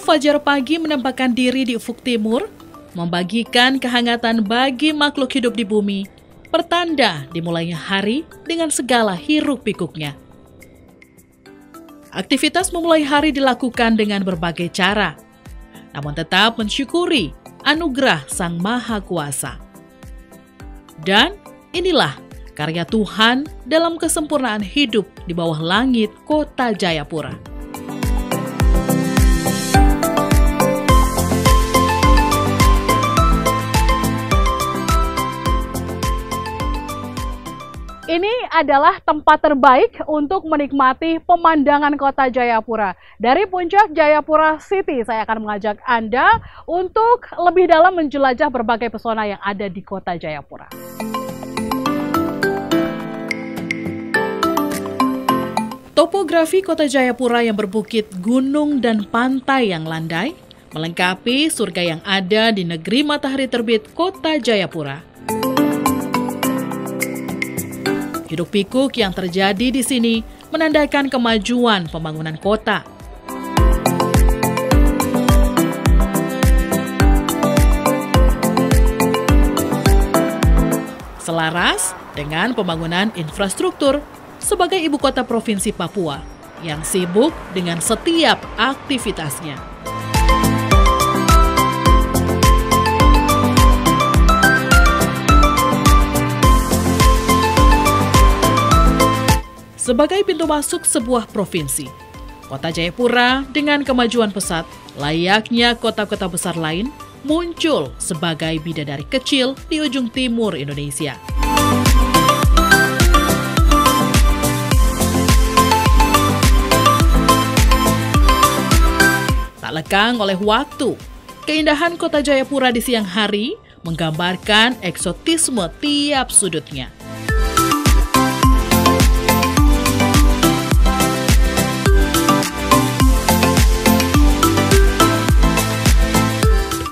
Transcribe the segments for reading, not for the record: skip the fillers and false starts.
fajar pagi menampakkan diri di ufuk timur, membagikan kehangatan bagi makhluk hidup di bumi, pertanda dimulainya hari dengan segala hiruk-pikuknya. Aktivitas memulai hari dilakukan dengan berbagai cara, namun tetap mensyukuri anugerah Sang Maha Kuasa. Dan inilah karya Tuhan dalam kesempurnaan hidup di bawah langit kota Jayapura. Ini adalah tempat terbaik untuk menikmati pemandangan kota Jayapura. Dari puncak Jayapura City, saya akan mengajak Anda untuk lebih dalam menjelajah berbagai pesona yang ada di kota Jayapura. Topografi kota Jayapura yang berbukit, gunung, dan pantai yang landai, melengkapi surga yang ada di negeri matahari terbit kota Jayapura. Hiruk-pikuk yang terjadi di sini menandakan kemajuan pembangunan kota. Selaras dengan pembangunan infrastruktur sebagai ibu kota provinsi Papua yang sibuk dengan setiap aktivitasnya. Sebagai pintu masuk sebuah provinsi, kota Jayapura dengan kemajuan pesat, layaknya kota-kota besar lain, muncul sebagai bidadari kecil di ujung timur Indonesia. Tak lekang oleh waktu, keindahan kota Jayapura di siang hari menggambarkan eksotisme tiap sudutnya.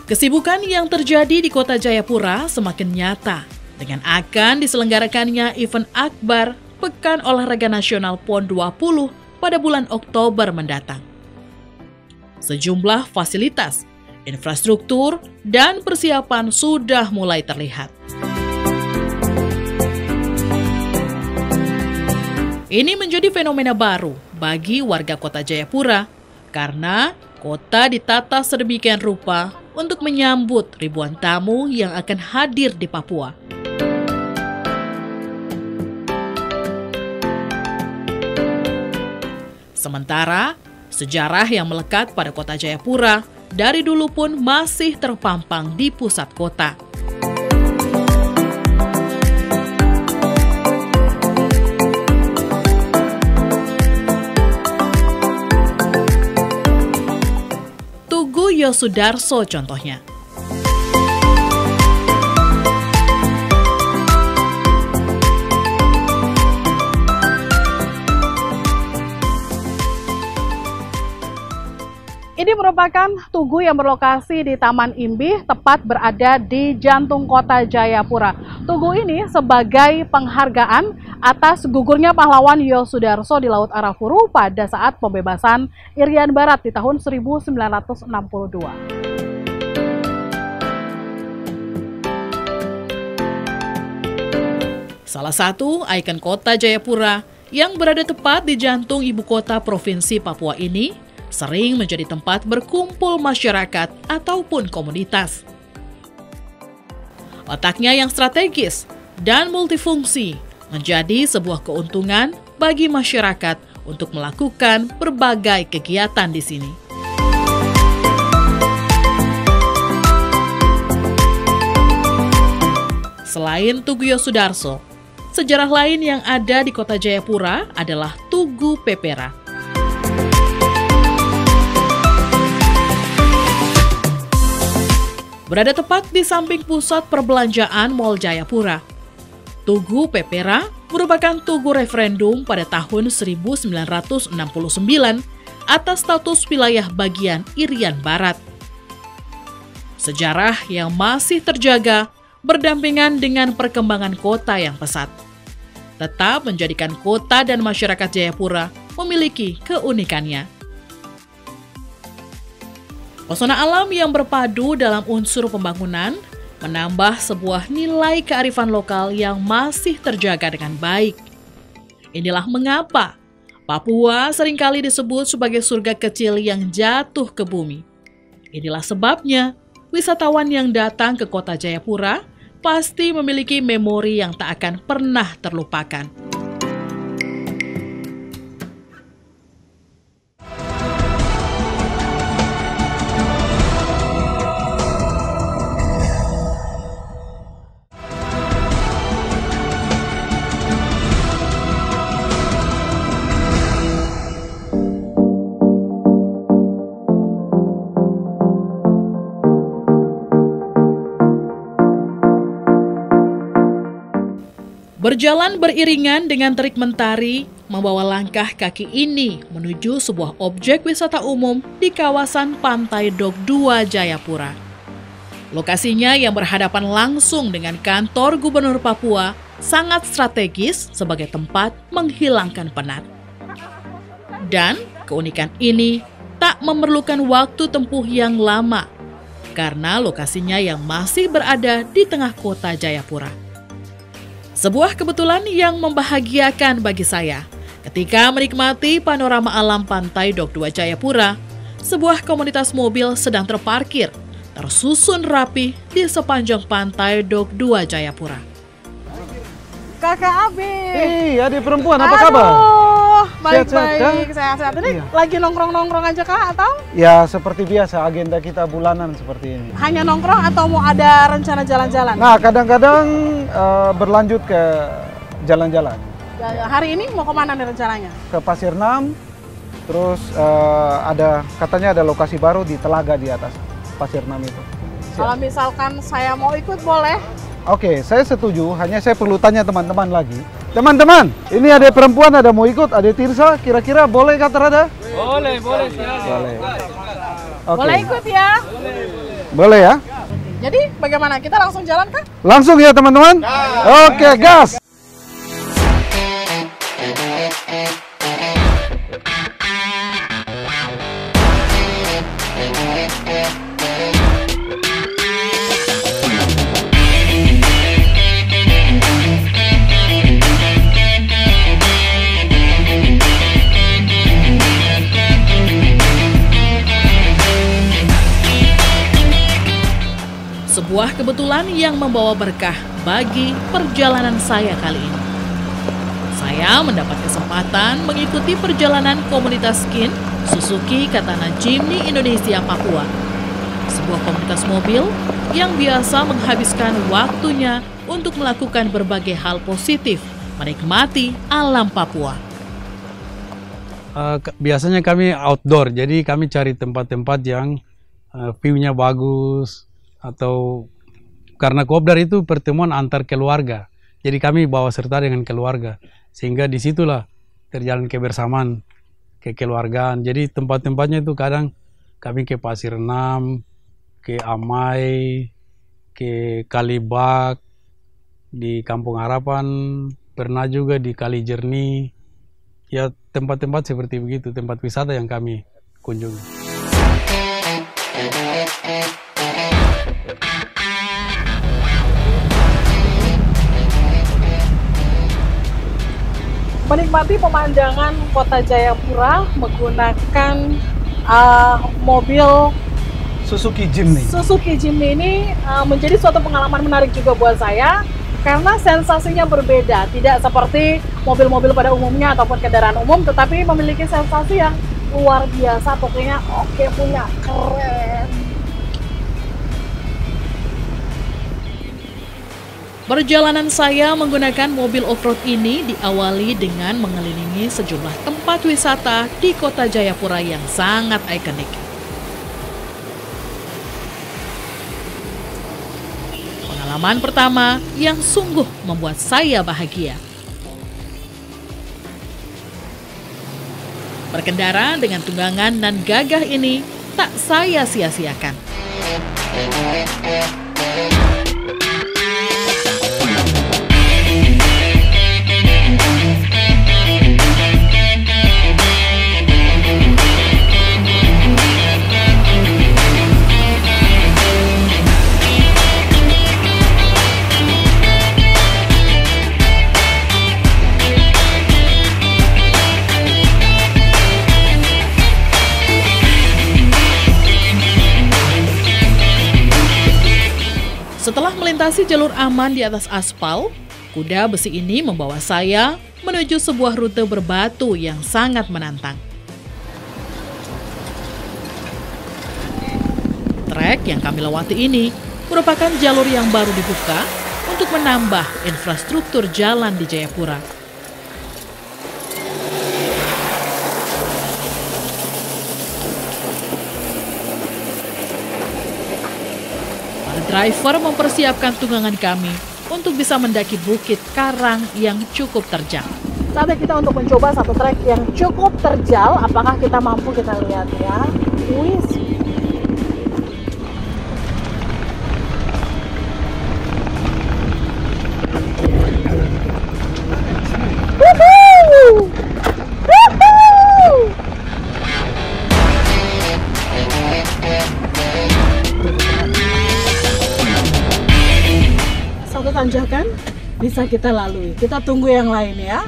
Kesibukan yang terjadi di kota Jayapura semakin nyata dengan akan diselenggarakannya event akbar Pekan Olahraga Nasional PON 20 pada bulan Oktober mendatang. Sejumlah fasilitas, infrastruktur, dan persiapan sudah mulai terlihat. Ini menjadi fenomena baru bagi warga kota Jayapura karena kota ditata sedemikian rupa untuk menyambut ribuan tamu yang akan hadir di Papua. Sementara, sejarah yang melekat pada kota Jayapura dari dulu pun masih terpampang di pusat kota. Tugu Yosudarso contohnya. Ini merupakan tugu yang berlokasi di Taman Imbih, tepat berada di jantung kota Jayapura. Tugu ini sebagai penghargaan atas gugurnya pahlawan Yosudarso di Laut Arafuru pada saat pembebasan Irian Barat di tahun 1962. Salah satu ikon kota Jayapura yang berada tepat di jantung ibu kota provinsi Papua ini sering menjadi tempat berkumpul masyarakat ataupun komunitas. Letaknya yang strategis dan multifungsi menjadi sebuah keuntungan bagi masyarakat untuk melakukan berbagai kegiatan di sini. Selain Tugu Yosudarso, sejarah lain yang ada di kota Jayapura adalah Tugu Pepera. Berada tepat di samping pusat perbelanjaan Mall Jayapura, Tugu Pepera merupakan tugu referendum pada tahun 1969 atas status wilayah bagian Irian Barat. Sejarah yang masih terjaga berdampingan dengan perkembangan kota yang pesat, tetap menjadikan kota dan masyarakat Jayapura memiliki keunikannya. Pesona alam yang berpadu dalam unsur pembangunan menambah sebuah nilai kearifan lokal yang masih terjaga dengan baik. Inilah mengapa Papua seringkali disebut sebagai surga kecil yang jatuh ke bumi. Inilah sebabnya wisatawan yang datang ke kota Jayapura pasti memiliki memori yang tak akan pernah terlupakan. Berjalan beriringan dengan terik mentari, membawa langkah kaki ini menuju sebuah objek wisata umum di kawasan Pantai Dok 2 Jayapura. Lokasinya yang berhadapan langsung dengan kantor Gubernur Papua sangat strategis sebagai tempat menghilangkan penat. Dan keunikan ini tak memerlukan waktu tempuh yang lama karena lokasinya yang masih berada di tengah kota Jayapura. Sebuah kebetulan yang membahagiakan bagi saya ketika menikmati panorama alam Pantai Dok 2 Jayapura, sebuah komunitas mobil sedang terparkir, tersusun rapi di sepanjang Pantai Dok 2 Jayapura. Kakak Abi. Adik perempuan, apa kabar? Baik-baik, sehat-sehat. Ini lagi nongkrong-nongkrong aja Kak atau? Ya seperti biasa, agenda kita bulanan seperti ini. Hanya nongkrong atau mau ada rencana jalan-jalan? Nah, kadang-kadang berlanjut ke jalan-jalan. Hari ini mau kemana nih rencananya? Ke Pasir Nam, terus katanya ada lokasi baru di Telaga di atas Pasir Nam itu. Kalau misalkan saya mau ikut boleh? Oke, saya setuju, hanya saya perlu tanya teman-teman lagi. Teman-teman, ini ada perempuan, ada mau ikut, ada Tirsa, kira-kira boleh kah Terada? Boleh. Boleh. Okay. Boleh ikut ya? Boleh ya? Jadi bagaimana? Kita langsung jalan kah? Langsung ya teman-teman? Oke, gas! Sebuah kebetulan yang membawa berkah bagi perjalanan saya kali ini. Saya mendapat kesempatan mengikuti perjalanan komunitas Kin Suzuki Katana Jimny Indonesia Papua. Sebuah komunitas mobil yang biasa menghabiskan waktunya untuk melakukan berbagai hal positif, menikmati alam Papua. Biasanya kami outdoor, jadi kami cari tempat-tempat yang view-nya bagus, atau karena kopdar itu pertemuan antar keluarga, jadi kami bawa serta dengan keluarga, sehingga disitulah terjalin kebersamaan, kekeluargaan. Jadi tempat-tempatnya itu kadang kami ke Pasir Nam, ke Amai, ke Kalibak, di Kampung Harapan, pernah juga di Kali Jernih. Ya tempat-tempat seperti begitu, tempat wisata yang kami kunjungi. Menikmati pemandangan kota Jayapura menggunakan mobil Suzuki Jimny. Suzuki Jimny ini menjadi suatu pengalaman menarik juga buat saya karena sensasinya berbeda, tidak seperti mobil-mobil pada umumnya ataupun kendaraan umum, tetapi memiliki sensasi yang luar biasa. Pokoknya oke, punya keren. Perjalanan saya menggunakan mobil off-road ini diawali dengan mengelilingi sejumlah tempat wisata di kota Jayapura yang sangat ikonik. Pengalaman pertama yang sungguh membuat saya bahagia. Berkendara dengan tunggangan dan gagah ini tak saya sia-siakan. Setelah melintasi jalur aman di atas aspal, kuda besi ini membawa saya menuju sebuah rute berbatu yang sangat menantang. Trek yang kami lewati ini merupakan jalur yang baru dibuka untuk menambah infrastruktur jalan di Jayapura. Para driver mempersiapkan tunggangan kami untuk bisa mendaki bukit karang yang cukup terjal. Saatnya kita untuk mencoba satu trek yang cukup terjal. Apakah kita mampu, kita lihat ya. Wih. Satu tanjakan bisa kita lalui. Kita tunggu yang lain ya.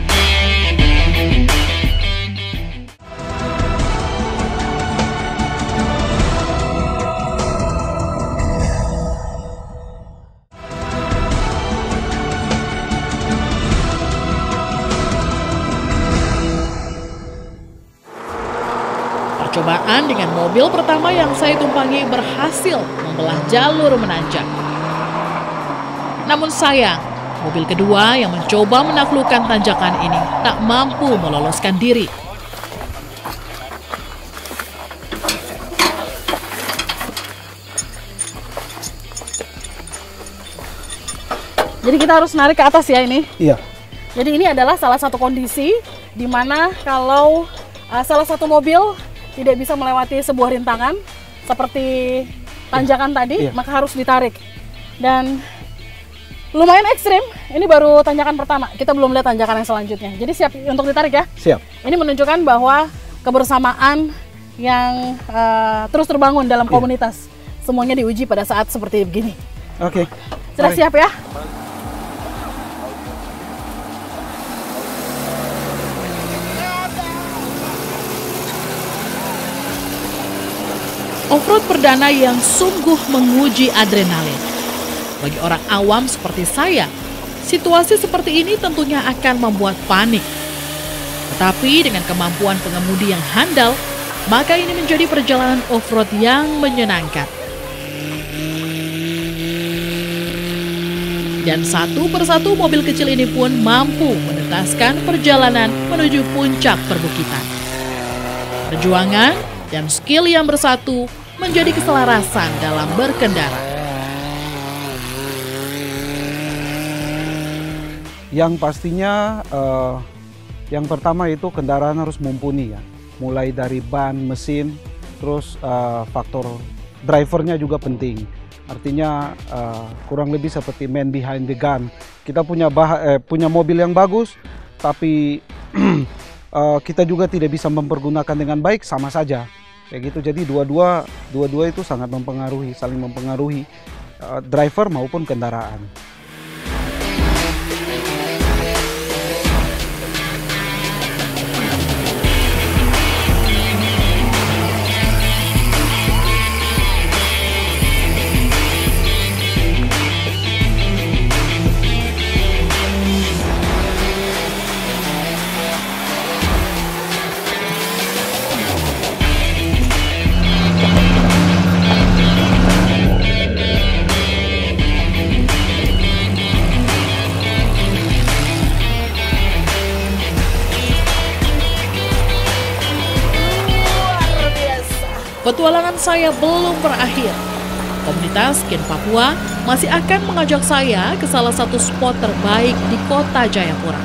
Percobaan dengan mobil pertama yang saya tumpangi berhasil membelah jalur menanjak. Namun sayang, mobil kedua yang mencoba menaklukkan tanjakan ini tak mampu meloloskan diri. Jadi kita harus narik ke atas ya ini? Iya. Jadi ini adalah salah satu kondisi di mana kalau salah satu mobil tidak bisa melewati sebuah rintangan seperti tanjakan tadi, maka harus ditarik. Dan lumayan ekstrim, ini baru tanjakan pertama, kita belum lihat tanjakan yang selanjutnya. Jadi siap untuk ditarik ya? Siap. Ini menunjukkan bahwa kebersamaan yang terus terbangun dalam komunitas. Semuanya diuji pada saat seperti begini. Oke. Sudah siap ya? Off-road perdana yang sungguh menguji adrenalin. Bagi orang awam seperti saya, situasi seperti ini tentunya akan membuat panik. Tetapi dengan kemampuan pengemudi yang handal, maka ini menjadi perjalanan off-road yang menyenangkan. Dan satu persatu mobil kecil ini pun mampu menetaskan perjalanan menuju puncak perbukitan. Perjuangan dan skill yang bersatu menjadi keselarasan dalam berkendara. Yang pastinya yang pertama itu kendaraan harus mumpuni ya. Mulai dari ban, mesin, terus faktor drivernya juga penting. Artinya kurang lebih seperti man behind the gun. Kita punya mobil yang bagus, tapi kita juga tidak bisa mempergunakan dengan baik, sama saja. Kayak gitu. Jadi dua-dua itu sangat mempengaruhi, saling mempengaruhi driver maupun kendaraan. Petualangan saya belum berakhir. Komunitas Ken Papua masih akan mengajak saya ke salah satu spot terbaik di kota Jayapura.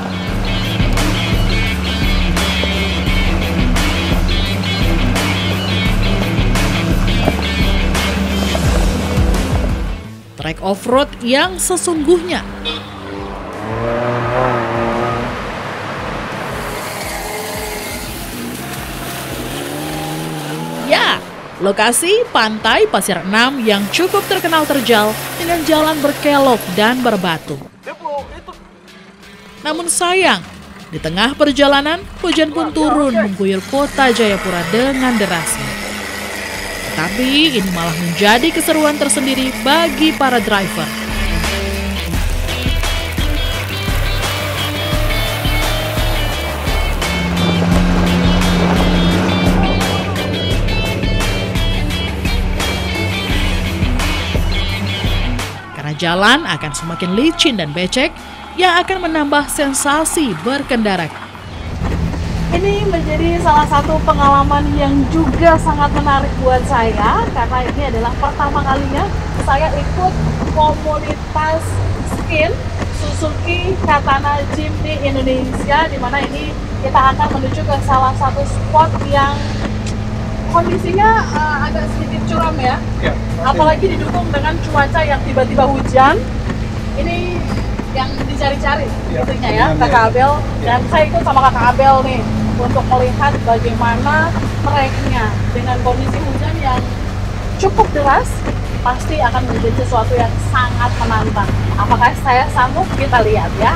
Trek off-road yang sesungguhnya. Ya, lokasi pantai Pasir Enam yang cukup terkenal terjal dengan jalan berkelok dan berbatu. Namun sayang, di tengah perjalanan hujan pun turun mengguyur kota Jayapura dengan derasnya. Tapi ini malah menjadi keseruan tersendiri bagi para driver. karena jalan akan semakin licin dan becek yang akan menambah sensasi berkendara. Ini menjadi salah satu pengalaman yang juga sangat menarik buat saya karena ini adalah pertama kalinya saya ikut komunitas skin Suzuki Katana Gym di Indonesia, di mana ini kita akan menuju ke salah satu spot yang kondisinya agak sedikit curam ya, apalagi didukung dengan cuaca yang tiba-tiba hujan. Ini yang dicari-cari itunya ya, Kakak Abel, dan saya ikut sama Kakak Abel nih untuk melihat bagaimana treknya dengan kondisi hujan yang cukup deras. Pasti akan menjadi sesuatu yang sangat menantang. Apakah saya sanggup? Kita lihat ya.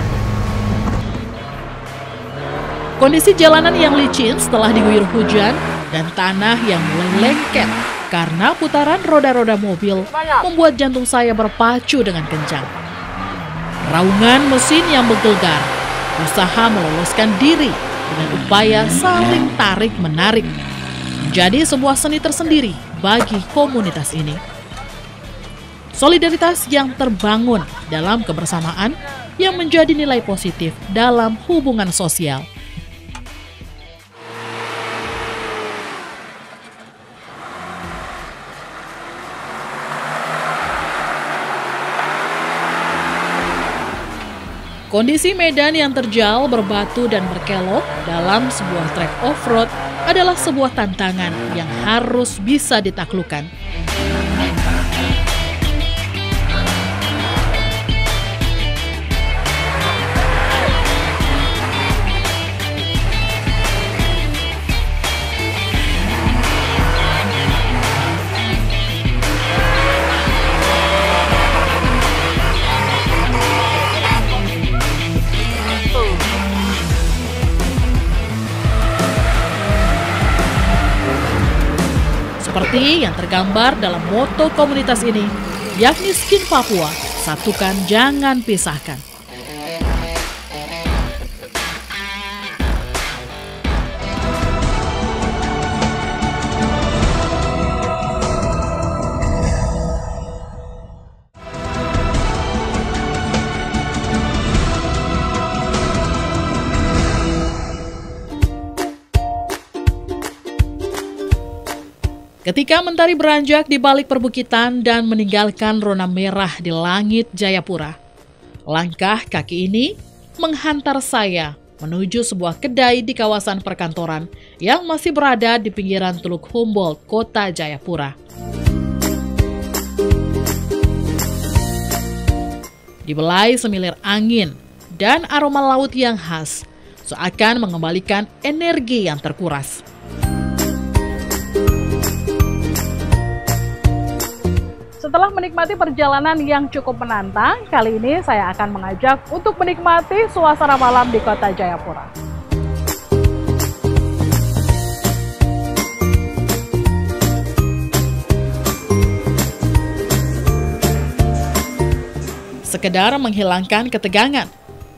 Kondisi jalanan yang licin setelah diguyur hujan dan tanah yang mulai lengket karena putaran roda-roda mobil membuat jantung saya berpacu dengan kencang. Raungan mesin yang bergegar berusaha meloloskan diri dengan upaya saling tarik-menarik, menjadi sebuah seni tersendiri bagi komunitas ini. Solidaritas yang terbangun dalam kebersamaan yang menjadi nilai positif dalam hubungan sosial. Kondisi medan yang terjal, berbatu, dan berkelok dalam sebuah trek off-road adalah sebuah tantangan yang harus bisa ditaklukkan. Seperti yang tergambar dalam moto komunitas ini, yakni Skin Papua, satukan jangan pisahkan. Ketika mentari beranjak di balik perbukitan dan meninggalkan rona merah di langit Jayapura, langkah kaki ini menghantar saya menuju sebuah kedai di kawasan perkantoran yang masih berada di pinggiran Teluk Humboldt, Kota Jayapura. Dibelai semilir angin dan aroma laut yang khas, seakan mengembalikan energi yang terkuras. Setelah menikmati perjalanan yang cukup menantang, kali ini saya akan mengajak untuk menikmati suasana malam di Kota Jayapura. Sekedar menghilangkan ketegangan,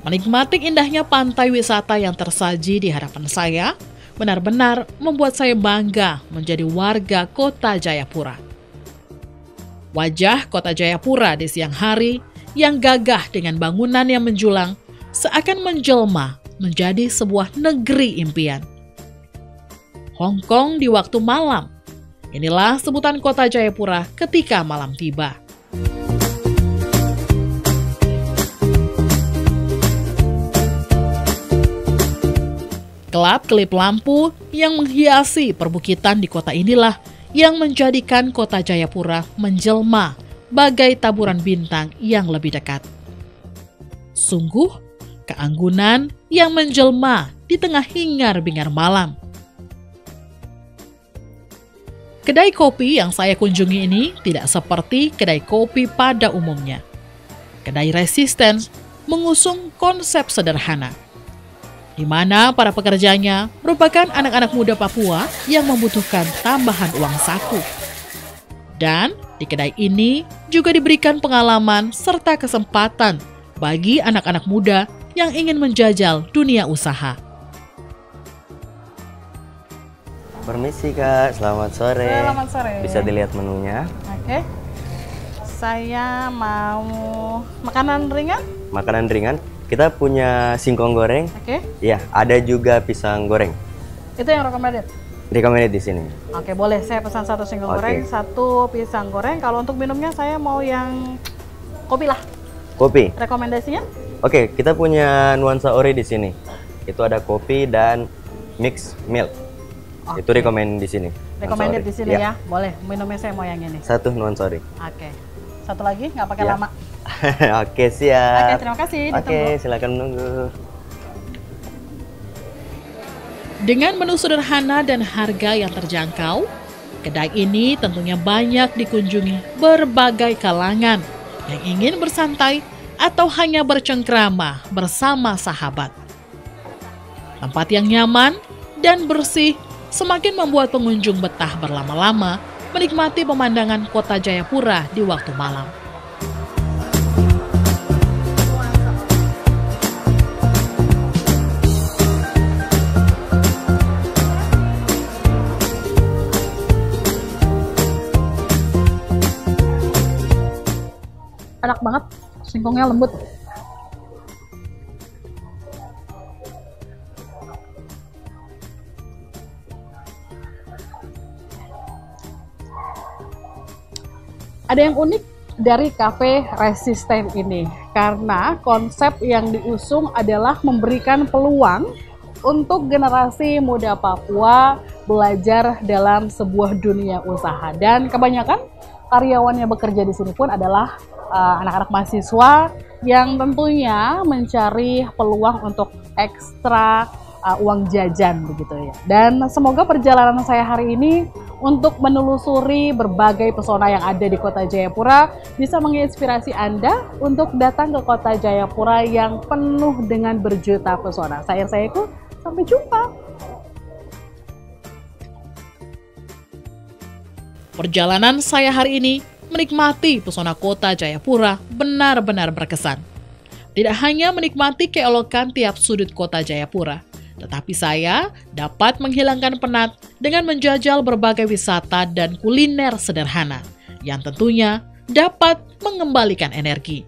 menikmati indahnya pantai wisata yang tersaji di hadapan saya, benar-benar membuat saya bangga menjadi warga Kota Jayapura. Wajah Kota Jayapura di siang hari yang gagah dengan bangunan yang menjulang seakan menjelma menjadi sebuah negeri impian. Hong Kong di waktu malam. Inilah sebutan Kota Jayapura ketika malam tiba. Kelap-kelip lampu yang menghiasi perbukitan di kota inilah yang menjadikan Kota Jayapura menjelma bagai taburan bintang yang lebih dekat. Sungguh, keanggunan yang menjelma di tengah hingar-bingar malam. Kedai kopi yang saya kunjungi ini tidak seperti kedai kopi pada umumnya. Kedai resisten mengusung konsep sederhana, di mana para pekerjanya merupakan anak-anak muda Papua yang membutuhkan tambahan uang saku. Dan di kedai ini juga diberikan pengalaman serta kesempatan bagi anak-anak muda yang ingin menjajal dunia usaha. Permisi Kak, selamat sore. Selamat sore. Bisa dilihat menunya. Oke. saya mau makanan ringan. Makanan ringan, kita punya singkong goreng. Oke. Ya, ada juga pisang goreng. Itu yang recommended. Recommended di sini. Oke, boleh. Saya pesan 1 singkong goreng, 1 pisang goreng. Kalau untuk minumnya saya mau yang kopi lah. Kopi. Rekomendasinya? Oke, kita punya nuansa ori di sini. Itu ada kopi dan mix milk. Itu recommend di sini. Recommended di sini ya. Boleh. Minumnya saya mau yang ini. 1 nuansa ori. Oke. 1 lagi, nggak pakai Ya. lama. Oke, siap. Oke, terima kasih. Oke, silakan menunggu. Dengan menu sederhana dan harga yang terjangkau, kedai ini tentunya banyak dikunjungi berbagai kalangan yang ingin bersantai atau hanya bercengkrama bersama sahabat. Tempat yang nyaman dan bersih semakin membuat pengunjung betah berlama-lama menikmati pemandangan kota Jayapura di waktu malam. Enak banget, singkongnya lembut. Ada yang unik dari cafe resisten ini karena konsep yang diusung adalah memberikan peluang untuk generasi muda Papua belajar dalam sebuah dunia usaha, dan kebanyakan karyawan yang bekerja di sini pun adalah anak-anak mahasiswa yang tentunya mencari peluang untuk ekstra uang jajan begitu ya. Dan semoga perjalanan saya hari ini untuk menelusuri berbagai pesona yang ada di kota Jayapura bisa menginspirasi Anda untuk datang ke kota Jayapura yang penuh dengan berjuta pesona. Saya itu sampai jumpa. Perjalanan saya hari ini menikmati pesona kota Jayapura benar-benar berkesan. Tidak hanya menikmati keelokan tiap sudut kota Jayapura, tetapi saya dapat menghilangkan penat dengan menjajal berbagai wisata dan kuliner sederhana yang tentunya dapat mengembalikan energi.